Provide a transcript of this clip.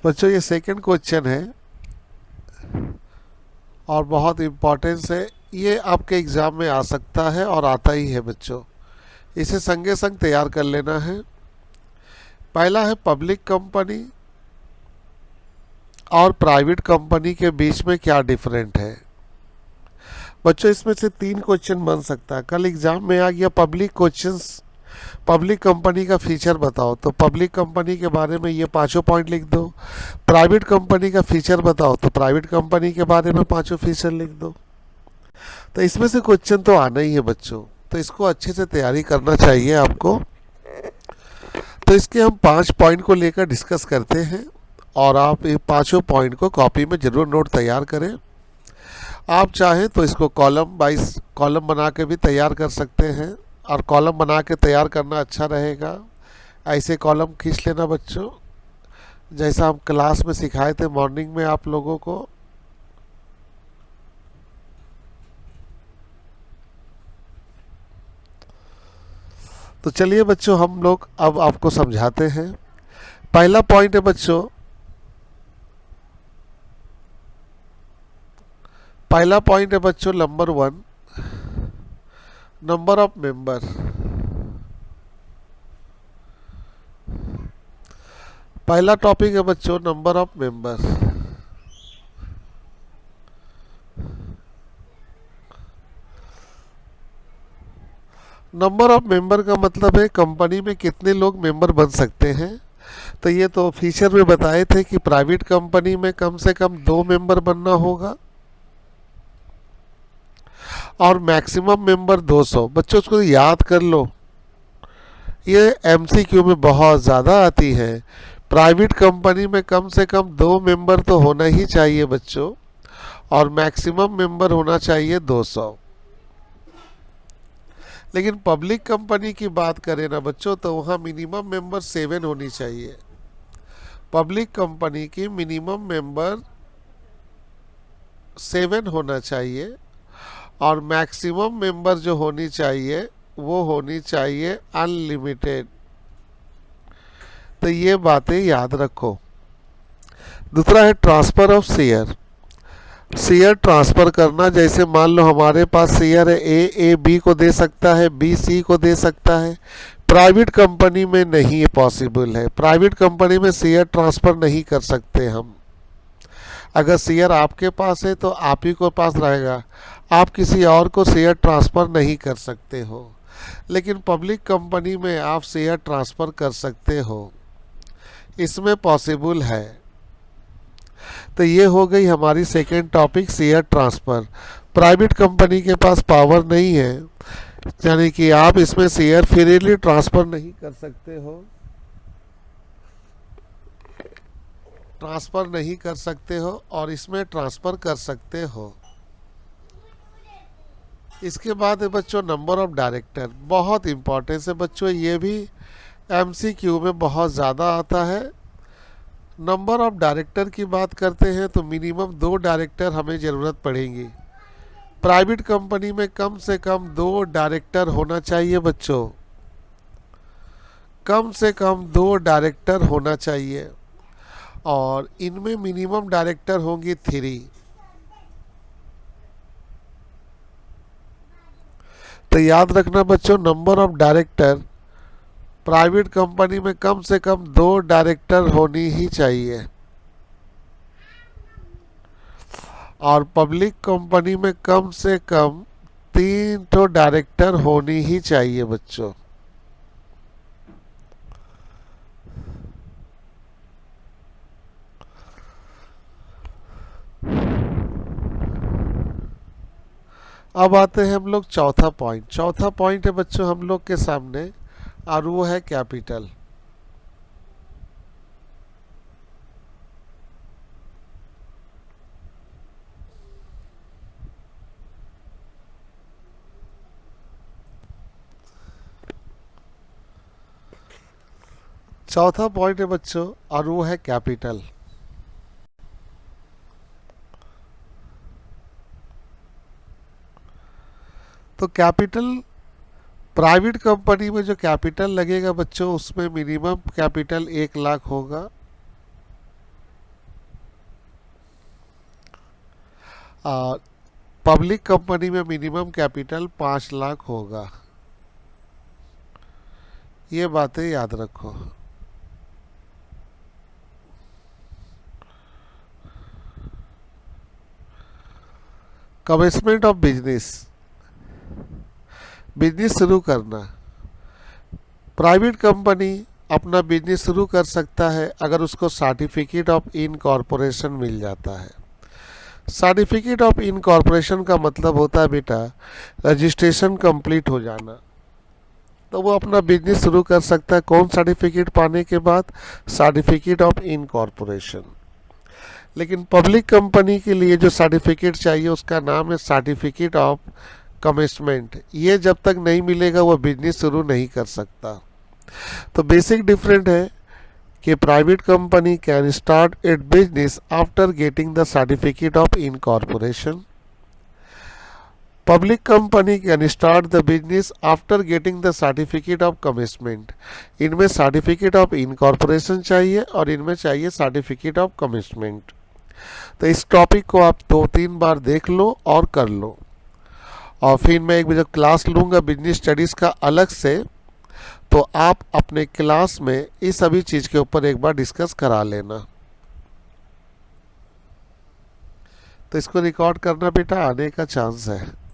बच्चों ये second question है और बहुत इम्पोर्टेंस है। ये आपके एग्ज़ाम में आ सकता है और आता ही है बच्चों, इसे संगे संग तैयार कर लेना है। पहला है पब्लिक कंपनी और प्राइवेट कंपनी के बीच में क्या डिफरेंट है। बच्चों इसमें से 3 क्वेश्चन बन सकता है। कल एग्जाम में आ गया पब्लिक क्वेश्चंस, पब्लिक कंपनी का फीचर बताओ, तो पब्लिक कंपनी के बारे में ये 5 पॉइंट लिख दो। प्राइवेट कंपनी का फीचर बताओ, तो प्राइवेट कंपनी के बारे में 5 फीचर लिख दो। तो इसमें से क्वेश्चन तो आना ही है बच्चों, तो इसको अच्छे से तैयारी करना चाहिए आपको। तो इसके हम 5 पॉइंट को लेकर डिस्कस करते हैं और आप ये 5 पॉइंट को कॉपी में ज़रूर नोट तैयार करें। आप चाहें तो इसको कॉलम वाइज कॉलम बना के भी तैयार कर सकते हैं, और कॉलम बना के तैयार करना अच्छा रहेगा। ऐसे कॉलम खींच लेना बच्चों, जैसा हम क्लास में सिखाए थे मॉर्निंग में आप लोगों को। तो चलिए बच्चों हम लोग अब आपको समझाते हैं। पहला पॉइंट है बच्चों, नंबर 1, नंबर ऑफ मेंबर। पहला टॉपिक है बच्चों number of member. Number of member का मतलब है कंपनी में कितने लोग मेंबर बन सकते हैं। तो ये तो फीचर में बताए थे कि प्राइवेट कंपनी में कम से कम 2 मेंबर बनना होगा और मैक्सिमम मेंबर 200। बच्चों उसको याद कर लो, ये एमसीक्यू में बहुत ज़्यादा आती है। प्राइवेट कंपनी में कम से कम 2 मेंबर तो होना ही चाहिए बच्चों, और मैक्सिमम मेंबर होना चाहिए 200। लेकिन पब्लिक कंपनी की बात करें ना बच्चों, तो वहाँ मिनिमम मेंबर 7 होनी चाहिए। पब्लिक कंपनी की मिनिमम मेंबर 7 होना चाहिए, और मैक्सिमम मेंबर जो होनी चाहिए वो होनी चाहिए अनलिमिटेड। तो ये बातें याद रखो। दूसरा है transfer of share. Share transfer करना, जैसे मान लो हमारे पास शेयर है, ए बी को दे सकता है, बी सी को दे सकता है। प्राइवेट कंपनी में नहीं पॉसिबल है। प्राइवेट कंपनी में शेयर ट्रांसफ़र नहीं कर सकते हम। अगर शेयर आपके पास है तो आप ही को पास रहेगा, आप किसी और को शेयर ट्रांसफ़र नहीं कर सकते हो। लेकिन पब्लिक कंपनी में आप शेयर ट्रांसफ़र कर सकते हो, इसमें पॉसिबल है। तो ये हो गई हमारी second topic, share transfer. Private company के पास पावर नहीं है, यानी कि आप इसमें शेयर फ्रीली ट्रांसफ़र नहीं कर सकते हो, और इसमें ट्रांसफ़र कर सकते हो। इसके बाद है बच्चों नंबर ऑफ डायरेक्टर। बहुत इंपॉर्टेंस है बच्चों, ये भी एमसीक्यू में बहुत ज़्यादा आता है। नंबर ऑफ डायरेक्टर की बात करते हैं तो मिनिमम 2 डायरेक्टर हमें ज़रूरत पड़ेगी। प्राइवेट कंपनी में कम से कम 2 डायरेक्टर होना चाहिए बच्चों, कम से कम 2 डायरेक्टर होना चाहिए, और इनमें मिनिमम डायरेक्टर होंगी 3। तो याद रखना बच्चों, number of director private company में कम से कम 2 डायरेक्टर होनी ही चाहिए, और पब्लिक कंपनी में कम से कम 3 तो डायरेक्टर होनी ही चाहिए बच्चों। अब आते हैं हम लोग चौथा पॉइंट। चौथा पॉइंट है बच्चों हम लोग के सामने, और वो है कैपिटल। चौथा पॉइंट है बच्चों, और वो है कैपिटल। तो कैपिटल, प्राइवेट कंपनी में जो कैपिटल लगेगा बच्चों, उसमें मिनिमम कैपिटल 1 लाख होगा, पब्लिक कंपनी में मिनिमम कैपिटल 5 लाख होगा। ये बातें याद रखो। कमेंसमेंट ऑफ बिजनेस, बिजनेस शुरू करना। प्राइवेट कंपनी अपना बिजनेस शुरू कर सकता है अगर उसको सर्टिफिकेट ऑफ इनकॉर्पोरेशन मिल जाता है। सर्टिफिकेट ऑफ इनकॉर्पोरेशन का मतलब होता है बेटा रजिस्ट्रेशन कंप्लीट हो जाना, तो वो अपना बिजनेस शुरू कर सकता है। कौन सर्टिफिकेट पाने के बाद? Certificate of incorporation. लेकिन पब्लिक कंपनी के लिए जो सर्टिफिकेट चाहिए उसका नाम है सर्टिफिकेट ऑफ कमेंसमेंट। ये जब तक नहीं मिलेगा वो बिजनेस शुरू नहीं कर सकता। तो बेसिक डिफरेंट है कि private company can start it business after getting the certificate of incorporation. Public company can start the business after getting the certificate of commencement. इनमें सर्टिफिकेट ऑफ इनकॉर्पोरेशन चाहिए और इनमें चाहिए सर्टिफिकेट ऑफ कमेंसमेंट। तो इस topic को आप 2-3 बार देख लो और कर लो, और फिर मैं एक जब क्लास लूँगा बिजनेस स्टडीज़ का अलग से, तो आप अपने क्लास में इस सभी चीज़ के ऊपर एक बार डिस्कस करा लेना। तो इसको रिकॉर्ड करना बेटा, आने का चांस है।